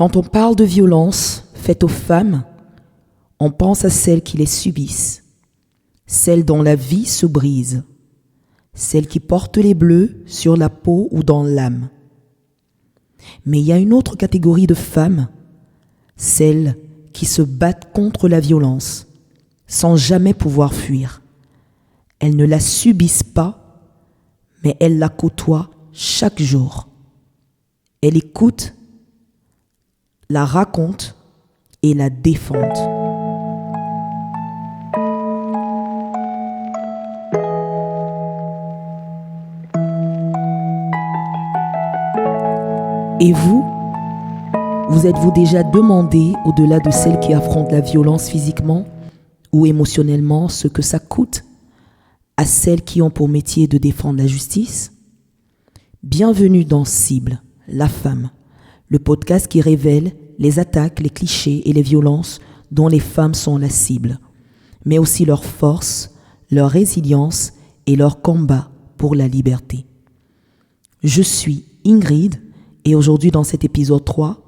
Quand on parle de violence faite aux femmes, on pense à celles qui les subissent, celles dont la vie se brise, celles qui portent les bleus sur la peau ou dans l'âme. Mais il y a une autre catégorie de femmes, celles qui se battent contre la violence, sans jamais pouvoir fuir. Elles ne la subissent pas, mais elles la côtoient chaque jour. Elles écoutent, la racontent et la défendent. Et vous êtes-vous déjà demandé, au-delà de celles qui affrontent la violence physiquement ou émotionnellement, ce que ça coûte à celles qui ont pour métier de défendre la justice? Bienvenue dans Cible, la femme, le podcast qui révèle les attaques, les clichés et les violences dont les femmes sont la cible, mais aussi leur force, leur résilience et leur combat pour la liberté. Je suis Ingrid et aujourd'hui dans cet épisode 3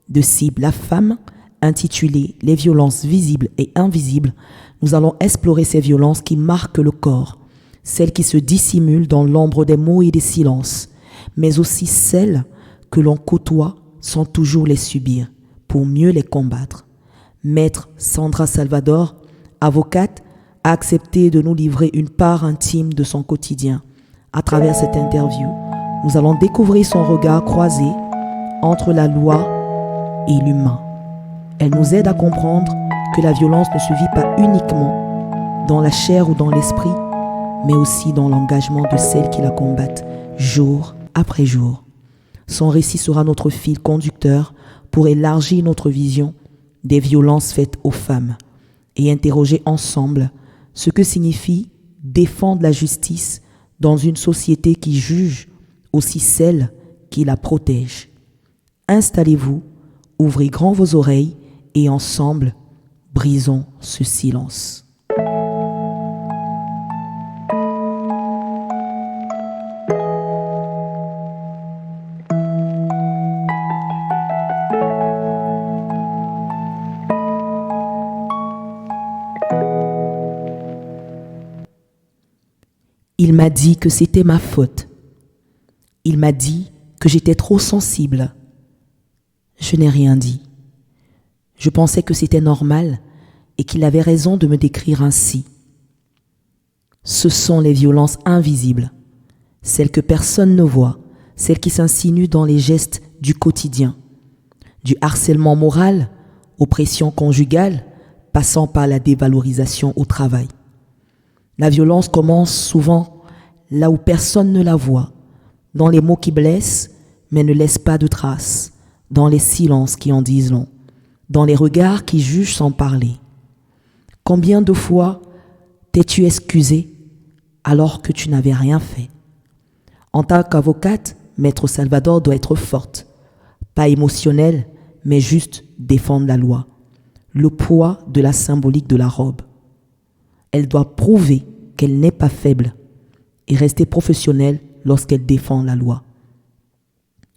de Cible, la femme, intitulé « Les violences visibles et invisibles », nous allons explorer ces violences qui marquent le corps, celles qui se dissimulent dans l'ombre des mots et des silences, mais aussi celles que l'on côtoie sans toujours les subir, pour mieux les combattre. Maître Sandra Salvador, avocate, a accepté de nous livrer une part intime de son quotidien. À travers cette interview, nous allons découvrir son regard croisé entre la loi et l'humain. Elle nous aide à comprendre que la violence ne se vit pas uniquement dans la chair ou dans l'esprit, mais aussi dans l'engagement de celles qui la combattent jour après jour. Son récit sera notre fil conducteur pour élargir notre vision des violences faites aux femmes et interroger ensemble ce que signifie défendre la justice dans une société qui juge aussi celle qui la protège. Installez-vous, ouvrez grand vos oreilles et ensemble, brisons ce silence. Il m'a dit que c'était ma faute. Il m'a dit que j'étais trop sensible. Je n'ai rien dit. Je pensais que c'était normal et qu'il avait raison de me décrire ainsi. Ce sont les violences invisibles, celles que personne ne voit, celles qui s'insinuent dans les gestes du quotidien, du harcèlement moral aux pressions conjugales, passant par la dévalorisation au travail. La violence commence souvent là où personne ne la voit, dans les mots qui blessent mais ne laissent pas de traces, dans les silences qui en disent long, dans les regards qui jugent sans parler. Combien de fois t'es-tu excusé alors que tu n'avais rien fait? En tant qu'avocate, Maître Salvador doit être forte, pas émotionnelle, mais juste défendre la loi, le poids de la symbolique de la robe. Elle doit prouver qu'elle n'est pas faible et rester professionnelle lorsqu'elle défend la loi.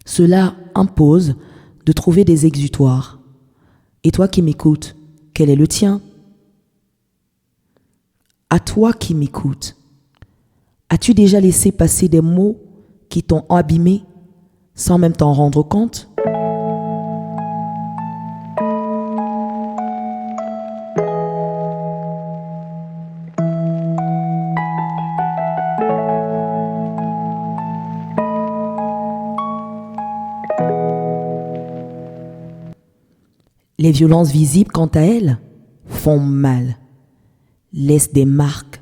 Cela impose de trouver des exutoires. Et toi qui m'écoutes, quel est le tien? À toi qui m'écoutes, as-tu déjà laissé passer des mots qui t'ont abîmé sans même t'en rendre compte? Les violences visibles, quant à elles, font mal, laissent des marques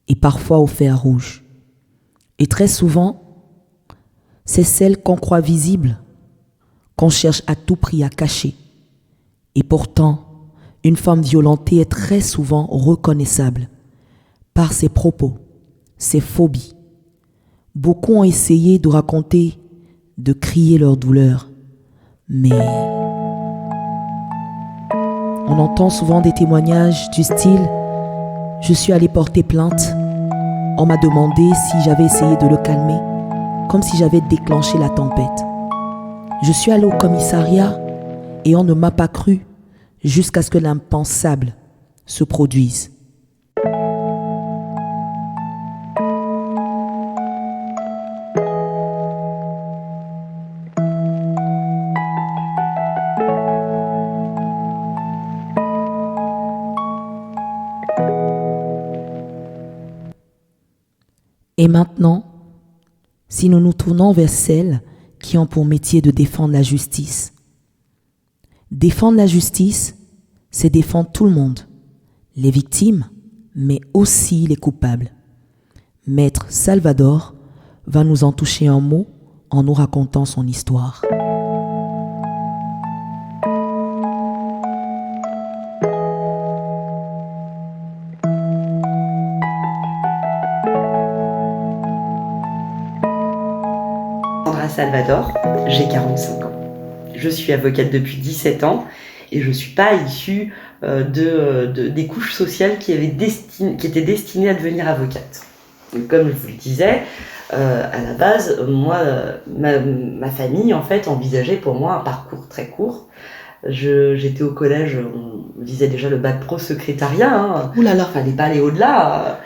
et parfois au fer rouge. Et très souvent, c'est celles qu'on croit visibles, qu'on cherche à tout prix à cacher. Et pourtant, une femme violentée est très souvent reconnaissable par ses propos, ses phobies. Beaucoup ont essayé de raconter, de crier leur douleur, mais on entend souvent des témoignages du style « Je suis allé porter plainte, on m'a demandé si j'avais essayé de le calmer, comme si j'avais déclenché la tempête. Je suis allé au commissariat Et on ne m'a pas cru jusqu'à ce que l'impensable se produise. Et maintenant, si nous nous tournons vers celles qui ont pour métier de défendre la justice. Défendre la justice, c'est défendre tout le monde, les victimes, mais aussi les coupables. Maître Salvador va nous en toucher un mot en nous racontant son histoire. Salvador, j'ai 45 ans. Je suis avocate depuis 17 ans et je ne suis pas issue des couches sociales qui étaient destinées à devenir avocate. Donc, comme je vous le disais, à la base, moi, ma famille en fait envisageait pour moi un parcours très court. J'étais au collège, on disait déjà le bac pro secrétariat. Hein. Ouh là là, fallait pas aller au-delà.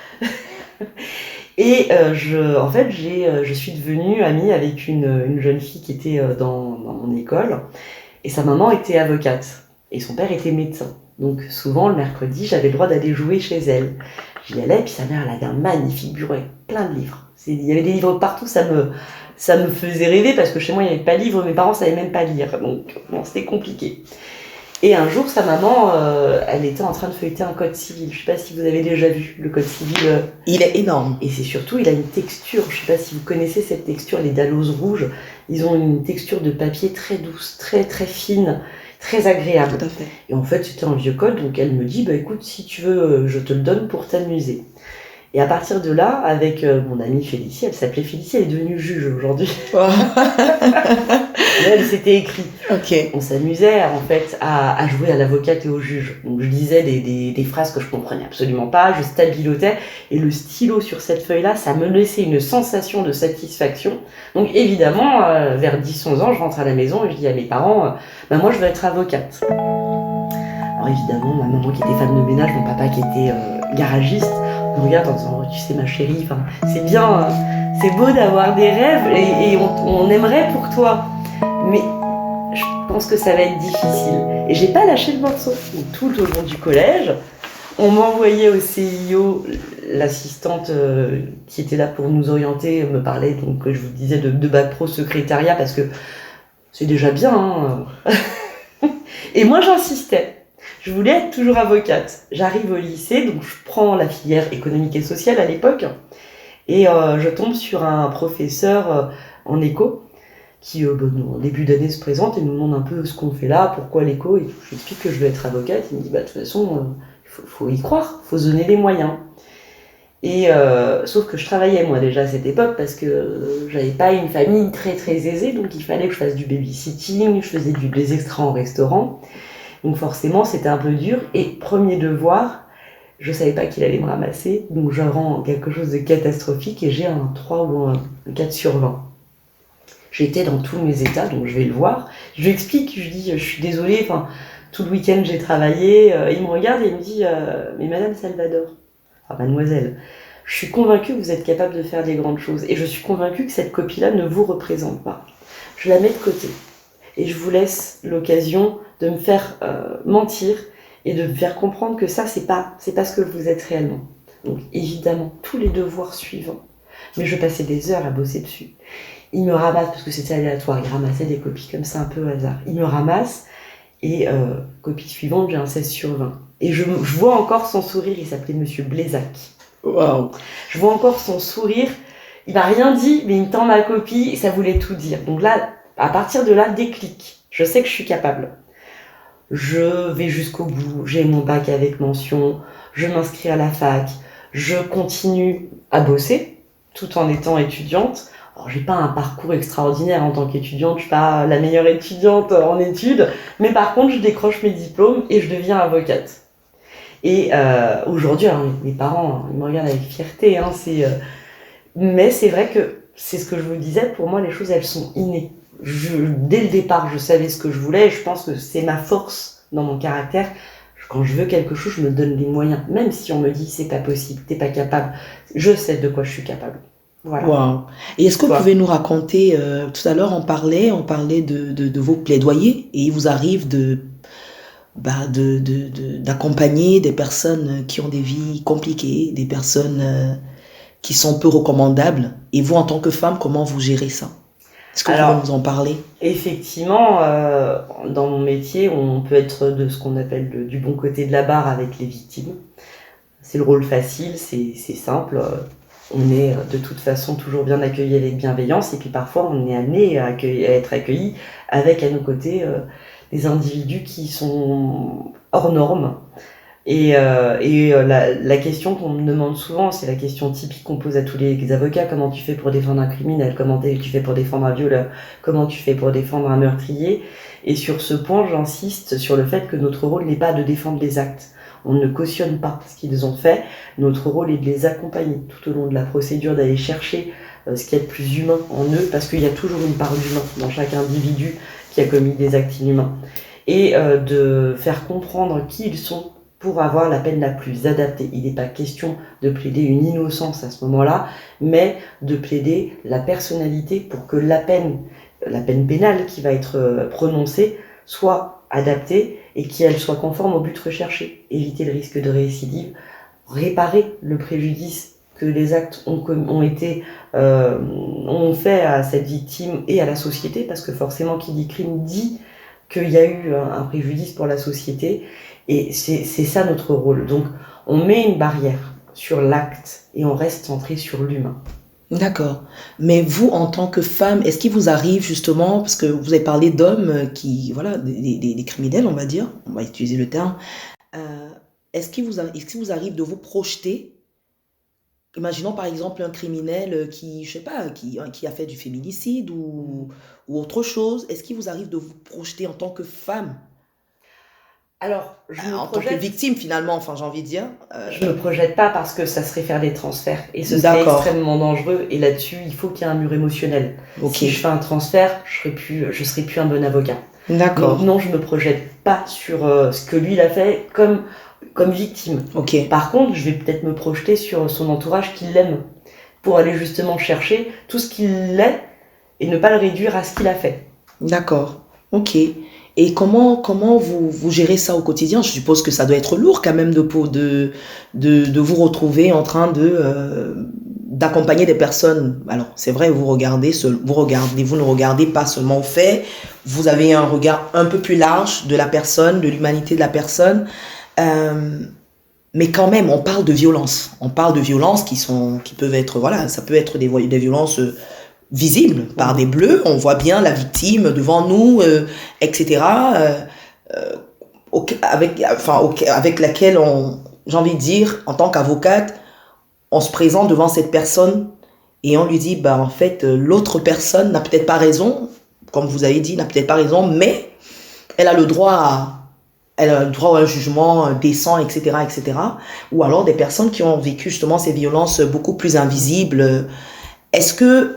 Et je suis devenue amie avec une jeune fille qui était dans mon école. Et sa maman était avocate. Et son père était médecin. Donc souvent, le mercredi, j'avais le droit d'aller jouer chez elle. J'y allais, puis sa mère, elle avait un magnifique bureau avec plein de livres. Il y avait des livres partout, ça me faisait rêver parce que chez moi, il n'y avait pas de livres, mes parents ne savaient même pas lire. Donc bon, c'était compliqué. Et un jour, sa maman, elle était en train de feuilleter un code civil. Je ne sais pas si vous avez déjà vu le code civil. Il est énorme. Et c'est surtout, il a une texture. Je ne sais pas si vous connaissez cette texture, les Dalloz rouges. Ils ont une texture de papier très douce, très très fine, très agréable. Tout à fait. Et en fait, c'était un vieux code. Donc elle me dit, écoute, si tu veux, je te le donne pour t'amuser. Et à partir de là, avec mon amie Félicie, elle s'appelait Félicie, elle est devenue juge aujourd'hui. Oh. Elle s'était écrit. Ok. On s'amusait en fait à jouer à l'avocate et au juge. Donc je disais des phrases que je comprenais absolument pas, je stabilotais et le stylo sur cette feuille-là, ça me laissait une sensation de satisfaction. Donc évidemment, vers 10-11 ans, je rentre à la maison et je dis à mes parents, moi je veux être avocate. Alors évidemment, ma maman qui était femme de ménage, mon papa qui était garagiste, me regarde en disant, tu sais ma chérie, c'est bien, c'est beau d'avoir des rêves et on aimerait pour toi. Mais je pense que ça va être difficile. Et j'ai pas lâché le morceau. Donc, tout au long du collège, on m'envoyait au CIO, l'assistante qui était là pour nous orienter, me parlait, donc je vous disais, de bac pro secrétariat, parce que c'est déjà bien. Hein. Et moi, j'insistais. Je voulais être toujours avocate. J'arrive au lycée, donc je prends la filière économique et sociale à l'époque, et je tombe sur un professeur en éco, qui en début d'année se présente et nous demande un peu ce qu'on fait là, pourquoi l'éco, et je lui explique que je veux être avocate. Il me dit de toute façon il faut y croire, il faut se donner les moyens. Et sauf que je travaillais moi déjà à cette époque parce que j'avais pas une famille très très aisée, donc il fallait que je fasse du babysitting, je faisais des extras en restaurant, donc forcément c'était un peu dur. Et premier devoir, je savais pas qu'il allait me ramasser, donc je rends quelque chose de catastrophique et j'ai un 3 ou un 4 sur 20. J'étais dans tous mes états, donc je vais le voir. Je lui explique, je lui dis, je suis désolée, tout le week-end j'ai travaillé. Il me regarde et il me dit, mais Madame Salvador, mademoiselle, je suis convaincue que vous êtes capable de faire des grandes choses. Et je suis convaincue que cette copie-là ne vous représente pas. Je la mets de côté. Et je vous laisse l'occasion de me faire mentir et de me faire comprendre que ça, c'est pas ce que vous êtes réellement. Donc évidemment, tous les devoirs suivants. Mais je passais des heures à bosser dessus. Il me ramasse, parce que c'était aléatoire, il ramassait des copies comme ça un peu au hasard. Il me ramasse, et copie suivante, j'ai un 16 sur 20. Et je vois encore son sourire, il s'appelait Monsieur Blaisac. Waouh. Je vois encore son sourire, il m'a rien dit, mais il me tend ma copie, et ça voulait tout dire. Donc là, à partir de là, déclic. Je sais que je suis capable. Je vais jusqu'au bout, j'ai mon bac avec mention, je m'inscris à la fac, je continue à bosser, tout en étant étudiante. Alors, j'ai pas un parcours extraordinaire en tant qu'étudiante, je suis pas la meilleure étudiante en études, mais par contre, je décroche mes diplômes et je deviens avocate. Et aujourd'hui, alors mes parents, ils me regardent avec fierté, hein, mais c'est vrai que c'est ce que je vous disais, pour moi, les choses, elles sont innées. dès le départ, je savais ce que je voulais, et je pense que c'est ma force dans mon caractère. Quand je veux quelque chose, je me donne les moyens. Même si on me dit c'est pas possible, t'es pas capable, je sais de quoi je suis capable. Voilà. Wow. Et est-ce que vous pouvez nous raconter, tout à l'heure on parlait de vos plaidoyers, et il vous arrive d'accompagner des personnes qui ont des vies compliquées, des personnes qui sont peu recommandables. Et vous, en tant que femme, comment vous gérez ça? Est-ce que vous pouvez nous en parler? Effectivement, dans mon métier, on peut être de ce qu'on appelle du bon côté de la barre avec les victimes. C'est le rôle facile, c'est simple. On est de toute façon toujours bien accueillis avec bienveillance, et puis parfois on est amené à être accueillis avec à nos côtés des individus qui sont hors normes. La question qu'on me demande souvent, c'est la question typique qu'on pose à tous les avocats: comment tu fais pour défendre un criminel, comment tu fais pour défendre un violeur, comment tu fais pour défendre un meurtrier. Et sur ce point, j'insiste sur le fait que notre rôle n'est pas de défendre les actes. On ne cautionne pas ce qu'ils ont fait. Notre rôle est de les accompagner tout au long de la procédure, d'aller chercher ce qu'il y a de plus humain en eux, parce qu'il y a toujours une part d'humain dans chaque individu qui a commis des actes inhumains. Et de faire comprendre qui ils sont pour avoir la peine la plus adaptée. Il n'est pas question de plaider une innocence à ce moment-là, mais de plaider la personnalité pour que la peine pénale qui va être prononcée soit adaptée et qu'elle soit conforme au but recherché. Éviter le risque de récidive, réparer le préjudice que les actes ont fait à cette victime et à la société, parce que forcément qui dit crime dit qu'il y a eu un préjudice pour la société. Et c'est ça notre rôle. Donc, on met une barrière sur l'acte et on reste centré sur l'humain. D'accord. Mais vous, en tant que femme, est-ce qu'il vous arrive justement, parce que vous avez parlé d'hommes qui, voilà, des criminels, on va dire, on va utiliser le terme, est-ce qu'il vous arrive de vous projeter? Imaginons par exemple un criminel qui, je sais pas, qui a fait du féminicide ou autre chose. Est-ce qu'il vous arrive de vous projeter en tant que femme? Alors, en tant que victime finalement, enfin j'ai envie de dire. Je me projette pas, parce que ça serait faire des transferts et ce serait extrêmement dangereux, et là-dessus il faut qu'il y ait un mur émotionnel. Si je fais un transfert, je serai plus un bon avocat. D'accord. Donc non, je me projette pas sur ce que lui il a fait comme victime. Par contre, je vais peut-être me projeter sur son entourage qui l'aime, pour aller justement chercher tout ce qu'il est et ne pas le réduire à ce qu'il a fait. D'accord. Ok. Et comment vous gérez ça au quotidien? Je suppose que ça doit être lourd quand même de vous retrouver en train d'accompagner des personnes. Alors, c'est vrai, vous ne regardez pas seulement aux faits, vous avez un regard un peu plus large de la personne, de l'humanité de la personne. Mais quand même, on parle de violence. On parle de violences qui peuvent être, voilà, ça peut être des violences visible par des bleus, on voit bien la victime devant nous, etc. Avec laquelle j'ai envie de dire, en tant qu'avocate, on se présente devant cette personne et on lui dit, en fait, l'autre personne n'a peut-être pas raison, comme vous avez dit, n'a peut-être pas raison, mais elle a le droit à un jugement décent, etc., etc. Ou alors des personnes qui ont vécu justement ces violences beaucoup plus invisibles. Est-ce que,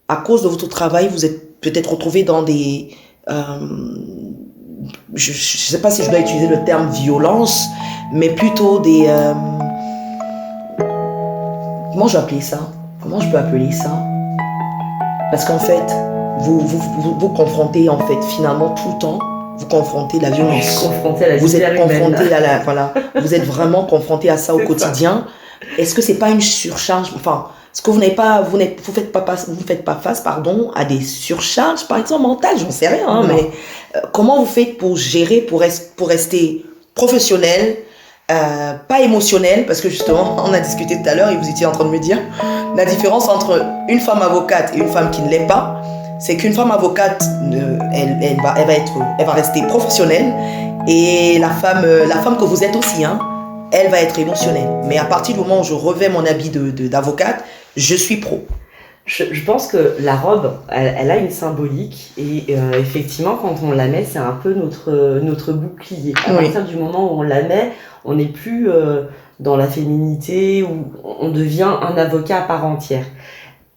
à cause de votre travail, vous êtes peut-être retrouvé dans des... je ne sais pas si je dois utiliser le terme violence, mais plutôt des... comment je peux appeler ça? Parce qu'en fait, vous confrontez, en fait, finalement, tout le temps, vous confrontez la violence. Vous êtes confronté à voilà, vous êtes vraiment confronté à ça au quotidien. Est-ce que c'est pas une surcharge? Enfin, est-ce que vous faites pas face, à des surcharges, par exemple, mentales, j'en sais rien, hein, mais comment vous faites pour gérer, pour rester professionnel, pas émotionnel, parce que justement, on a discuté tout à l'heure et vous étiez en train de me dire la différence entre une femme avocate et une femme qui ne l'est pas, c'est qu'une femme avocate, elle va rester professionnelle, et la femme que vous êtes aussi, hein, elle va être émotionnelle. Mais à partir du moment où je revêt mon habit d'avocate, je suis pro. Je pense que la robe, elle a une symbolique, et effectivement, quand on la met, c'est un peu notre bouclier. À partir du moment où on la met, on n'est plus dans la féminité, où on devient un avocat à part entière.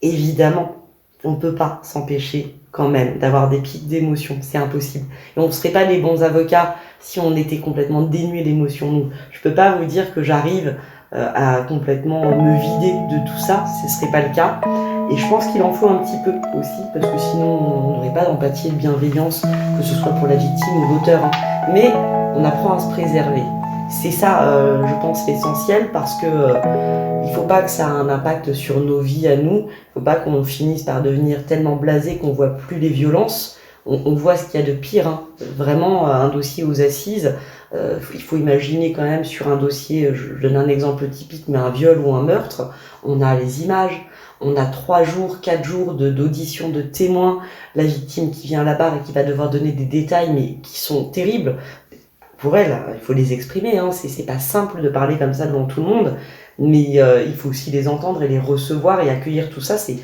Évidemment, on ne peut pas s'empêcher quand même d'avoir des pics d'émotions, c'est impossible. Et on ne serait pas des bons avocats si on était complètement dénués d'émotions. Nous, je peux pas vous dire que j'arrive à complètement me vider de tout ça, ce serait pas le cas. Et je pense qu'il en faut un petit peu aussi, parce que sinon on n'aurait pas d'empathie et de bienveillance, que ce soit pour la victime ou l'auteur. Hein. Mais on apprend à se préserver. C'est ça, je pense, l'essentiel, parce que il faut pas que ça ait un impact sur nos vies à nous. Il faut pas qu'on finisse par devenir tellement blasé qu'on voit plus les violences. On voit ce qu'il y a de pire. Hein. Vraiment, un dossier aux assises, il faut imaginer quand même sur un dossier, je donne un exemple typique, mais un viol ou un meurtre, on a les images, on a 3 jours, 4 jours d'audition de témoins, la victime qui vient à la barre et qui va devoir donner des détails, mais qui sont terribles. Pour elle, il faut les exprimer, hein. C'est pas simple de parler comme ça devant tout le monde, mais il faut aussi les entendre et les recevoir et accueillir tout ça. C'est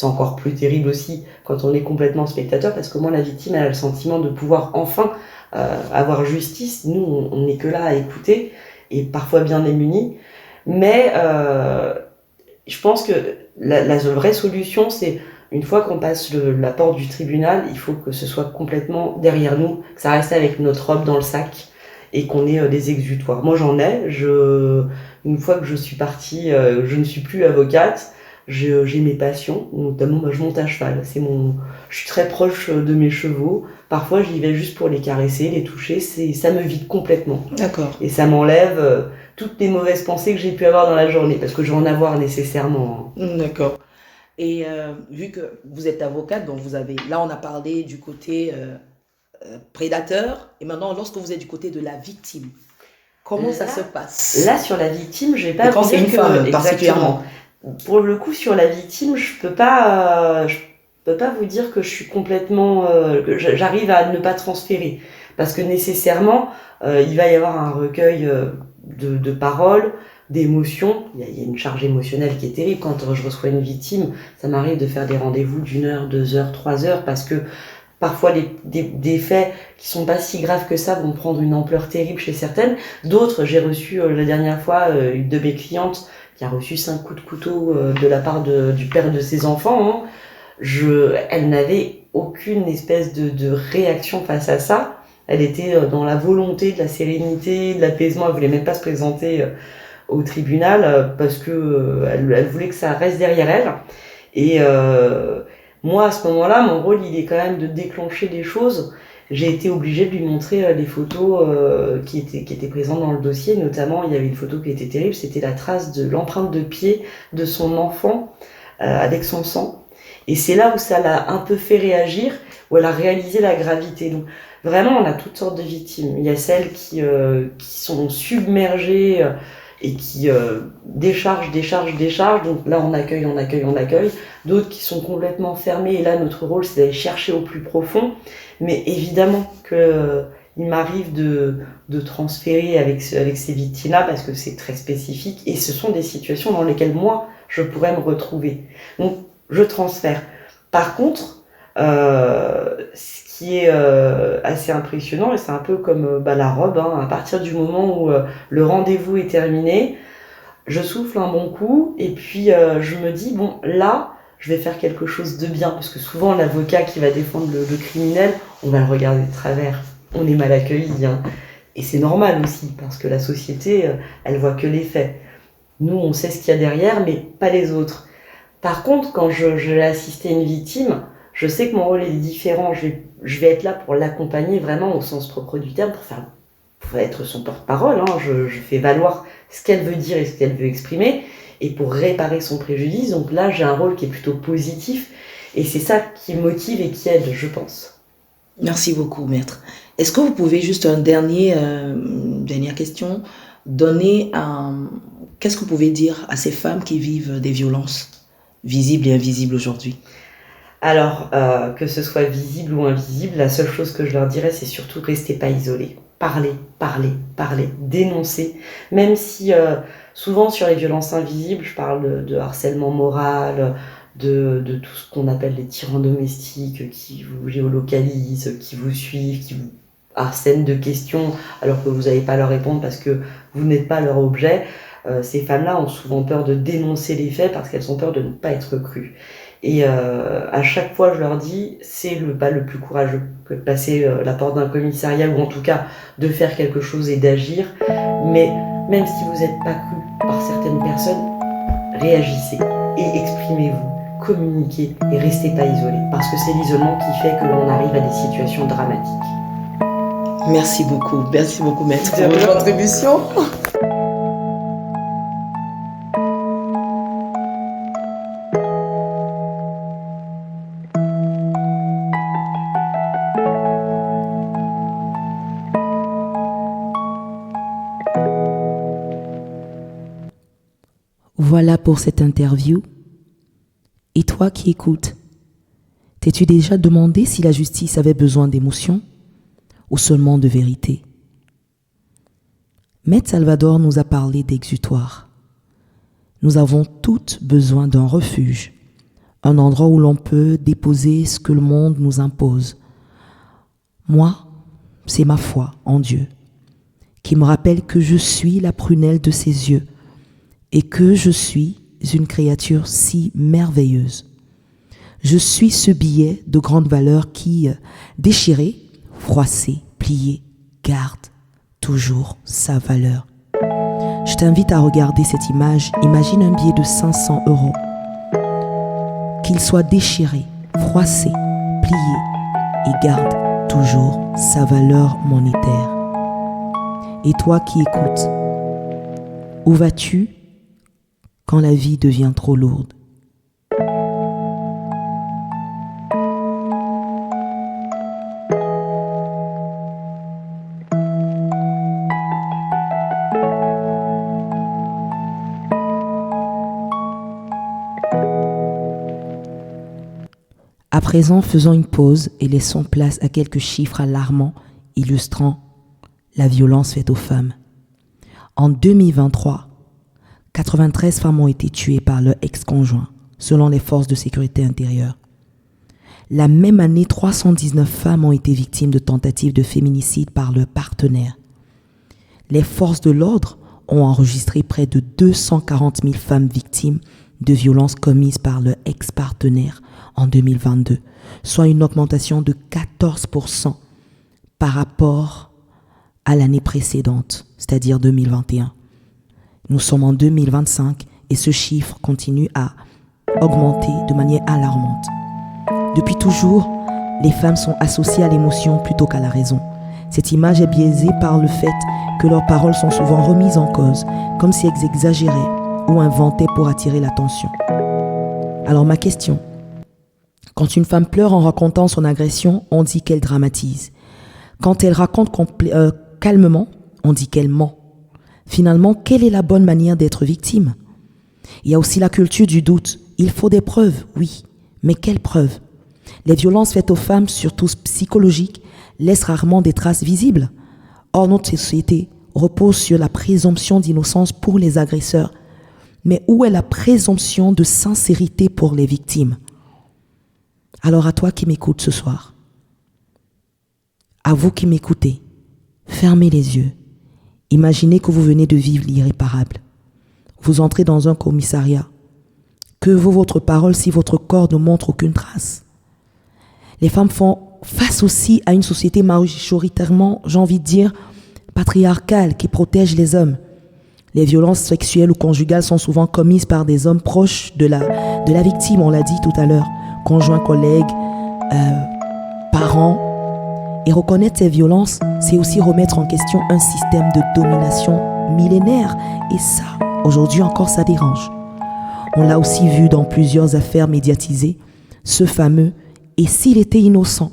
encore plus terrible aussi quand on est complètement spectateur, parce que moi, la victime, elle a le sentiment de pouvoir enfin avoir justice. Nous, on n'est que là à écouter, et parfois bien démunis. Mais je pense que la vraie solution, c'est une fois qu'on passe la porte du tribunal, il faut que ce soit complètement derrière nous, que ça reste avec notre robe dans le sac, et qu'on ait des exutoires. Moi, j'en ai. Une fois que je suis partie, je ne suis plus avocate. J'ai mes passions, notamment je monte à cheval. Je suis très proche de mes chevaux. Parfois, j'y vais juste pour les caresser, les toucher. Ça me vide complètement. D'accord. Et ça m'enlève toutes les mauvaises pensées que j'ai pu avoir dans la journée, parce que je vais en avoir nécessairement. D'accord. Et vu que vous êtes avocate, donc là on a parlé du côté prédateur, et maintenant lorsque vous êtes du côté de la victime, comment ça se passe? Là, sur la victime, je vais pas et quand vous c'est dire une femme particulièrement. Pour le coup, sur la victime, je peux pas vous dire que je suis complètement, que j'arrive à ne pas transférer, parce que nécessairement, il va y avoir un recueil de paroles, d'émotions. Il y a une charge émotionnelle qui est terrible quand je reçois une victime. Ça m'arrive de faire des rendez-vous d'1 heure, 2 heures, 3 heures, parce que parfois des faits qui sont pas si graves que ça vont prendre une ampleur terrible chez certaines. D'autres, j'ai reçu la dernière fois une de mes clientes qui a reçu 5 coups de couteau de la part du père de ses enfants. Hein. Elle n'avait aucune espèce de réaction face à ça. Elle était dans la volonté de la sérénité, de l'apaisement. Elle voulait même pas se présenter au tribunal parce que elle voulait que ça reste derrière elle. Et moi, à ce moment-là, mon rôle, il est quand même de déclencher des choses. J'ai été obligée de lui montrer les photos qui étaient présentes dans le dossier. Notamment, il y avait une photo qui était terrible, c'était la trace de l'empreinte de pied de son enfant avec son sang. Et c'est là où ça l'a un peu fait réagir, où elle a réalisé la gravité. Donc, vraiment, on a toutes sortes de victimes. Il y a celles qui sont submergées et qui déchargent. Donc là, on accueille. D'autres qui sont complètement fermées. Et là, notre rôle, c'est d'aller chercher au plus profond. Mais évidemment que il m'arrive de transférer avec ces victimes-là, parce que c'est très spécifique. Et ce sont des situations dans lesquelles moi, je pourrais me retrouver. Donc, je transfère. Par contre, ce qui est assez impressionnant, et c'est un peu comme la robe, hein, à partir du moment où le rendez-vous est terminé, je souffle un bon coup, et puis je me dis, bon, là, je vais faire quelque chose de bien, parce que souvent, l'avocat qui va défendre le criminel, on va le regarder de travers, on est mal accueilli, hein. Et c'est normal aussi, parce que la société, elle voit que les faits. Nous, on sait ce qu'il y a derrière, mais pas les autres. Par contre, quand je vais assister une victime, je sais que mon rôle est différent. Je vais être là pour l'accompagner vraiment au sens propre du terme, pour être son porte-parole. Hein. Je fais valoir ce qu'elle veut dire et ce qu'elle veut exprimer, et pour réparer son préjudice. Donc là, j'ai un rôle qui est plutôt positif, et c'est ça qui motive et qui aide, je pense. Merci beaucoup, maître. Est-ce que vous pouvez juste une dernière question, qu'est-ce que vous pouvez dire à ces femmes qui vivent des violences visibles et invisibles aujourd'hui? Alors, que ce soit visible ou invisible, la seule chose que je leur dirais, c'est surtout restez pas isolés. Parlez, dénoncez. Même si, souvent sur les violences invisibles, je parle de harcèlement moral, de tout ce qu'on appelle les tyrans domestiques qui vous géolocalisent, qui vous suivent, qui vous harcèlent de questions alors que vous n'allez pas leur répondre parce que vous n'êtes pas leur objet. Ces femmes-là ont souvent peur de dénoncer les faits parce qu'elles ont peur de ne pas être crues. Et à chaque fois, je leur dis, c'est le pas le plus courageux que de passer la porte d'un commissariat, ou en tout cas de faire quelque chose et d'agir. Mais même si vous n'êtes pas cru par certaines personnes, réagissez et exprimez-vous, communiquez et restez pas isolés. Parce que c'est l'isolement qui fait que l'on arrive à des situations dramatiques. Merci beaucoup maître De pour rien. votre contribution. Voilà pour cette interview. Et toi qui écoutes, t'es-tu déjà demandé si la justice avait besoin d'émotions ou seulement de vérité? Maître Salvador nous a parlé d'exutoire. Nous avons toutes besoin d'un refuge, un endroit où l'on peut déposer ce que le monde nous impose. Moi, c'est ma foi en Dieu qui me rappelle que je suis la prunelle de ses yeux et que je suis une créature si merveilleuse. Je suis ce billet de grande valeur qui, déchiré, froissé, plié, garde toujours sa valeur. Je t'invite à regarder cette image. Imagine un billet de 500 €. Qu'il soit déchiré, froissé, plié et garde toujours sa valeur monétaire. Et toi qui écoutes, où vas-tu quand la vie devient trop lourde? À présent, faisons une pause et laissons place à quelques chiffres alarmants illustrant la violence faite aux femmes. En 2023, 93 femmes ont été tuées par leur ex-conjoint, selon les forces de sécurité intérieure. La même année, 319 femmes ont été victimes de tentatives de féminicide par leur partenaire. Les forces de l'ordre ont enregistré près de 240 000 femmes victimes de violences commises par leur ex-partenaire en 2022, soit une augmentation de 14% par rapport à l'année précédente, c'est-à-dire 2021. Nous sommes en 2025 et ce chiffre continue à augmenter de manière alarmante. Depuis toujours, les femmes sont associées à l'émotion plutôt qu'à la raison. Cette image est biaisée par le fait que leurs paroles sont souvent remises en cause, comme si elles exagéraient ou inventaient pour attirer l'attention. Alors ma question, quand une femme pleure en racontant son agression, on dit qu'elle dramatise. Quand elle raconte calmement, on dit qu'elle ment. Finalement, quelle est la bonne manière d'être victime? Il y a aussi la culture du doute. Il faut des preuves, oui, mais quelles preuves? Les violences faites aux femmes, surtout psychologiques, laissent rarement des traces visibles. Or, notre société repose sur la présomption d'innocence pour les agresseurs. Mais où est la présomption de sincérité pour les victimes? Alors à toi qui m'écoutes ce soir, à vous qui m'écoutez, fermez les yeux. Imaginez que vous venez de vivre l'irréparable. Vous entrez dans un commissariat. Que vaut votre parole si votre corps ne montre aucune trace? Les femmes font face aussi à une société majoritairement, j'ai envie de dire, patriarcale qui protège les hommes. Les violences sexuelles ou conjugales sont souvent commises par des hommes proches de la victime, on l'a dit tout à l'heure, conjoints, collègues, parents. Et reconnaître ces violences, c'est aussi remettre en question un système de domination millénaire. Et ça, aujourd'hui encore, ça dérange. On l'a aussi vu dans plusieurs affaires médiatisées, ce fameux « et s'il était innocent ».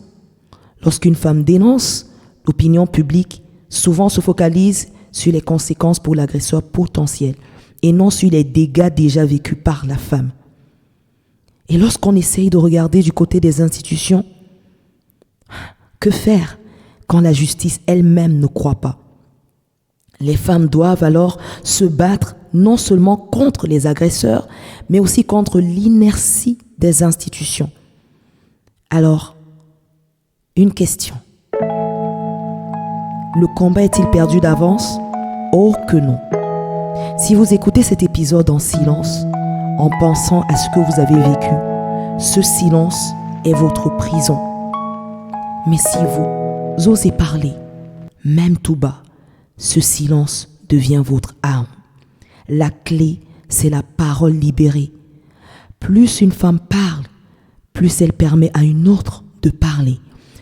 Lorsqu'une femme dénonce, l'opinion publique souvent se focalise sur les conséquences pour l'agresseur potentiel et non sur les dégâts déjà vécus par la femme. Et lorsqu'on essaye de regarder du côté des institutions, que faire quand la justice elle-même ne croit pas? Les femmes doivent alors se battre non seulement contre les agresseurs, mais aussi contre l'inertie des institutions. Alors, une question. Le combat est-il perdu d'avance? Oh que non. Si vous écoutez cet épisode en silence, en pensant à ce que vous avez vécu, ce silence est votre prison. Mais si vous osez parler, même tout bas, ce silence devient votre arme. La clé, c'est la parole libérée. Plus une femme parle, plus elle permet à une autre de parler,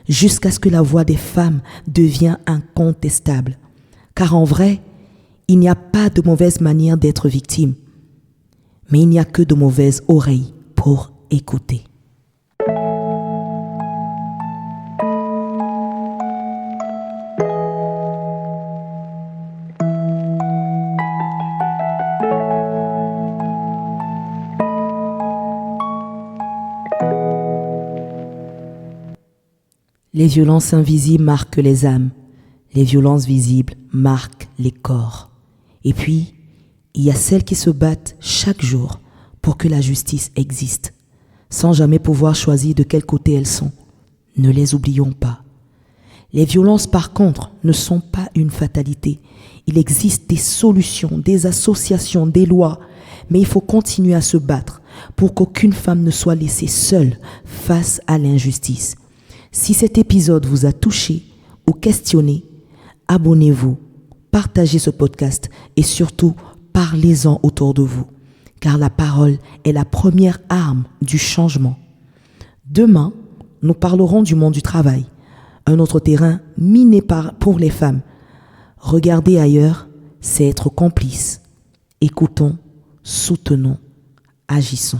jusqu'à ce que la voix des femmes devienne incontestable. Car en vrai, il n'y a pas de mauvaise manière d'être victime, mais il n'y a que de mauvaises oreilles pour écouter. Les violences invisibles marquent les âmes, les violences visibles marquent les corps. Et puis, il y a celles qui se battent chaque jour pour que la justice existe, sans jamais pouvoir choisir de quel côté elles sont. Ne les oublions pas. Les violences, par contre, ne sont pas une fatalité. Il existe des solutions, des associations, des lois, mais il faut continuer à se battre pour qu'aucune femme ne soit laissée seule face à l'injustice. Si cet épisode vous a touché ou questionné, abonnez-vous, partagez ce podcast et surtout parlez-en autour de vous, car la parole est la première arme du changement. Demain, nous parlerons du monde du travail, un autre terrain miné pour les femmes. Regarder ailleurs, c'est être complice. Écoutons, soutenons, agissons.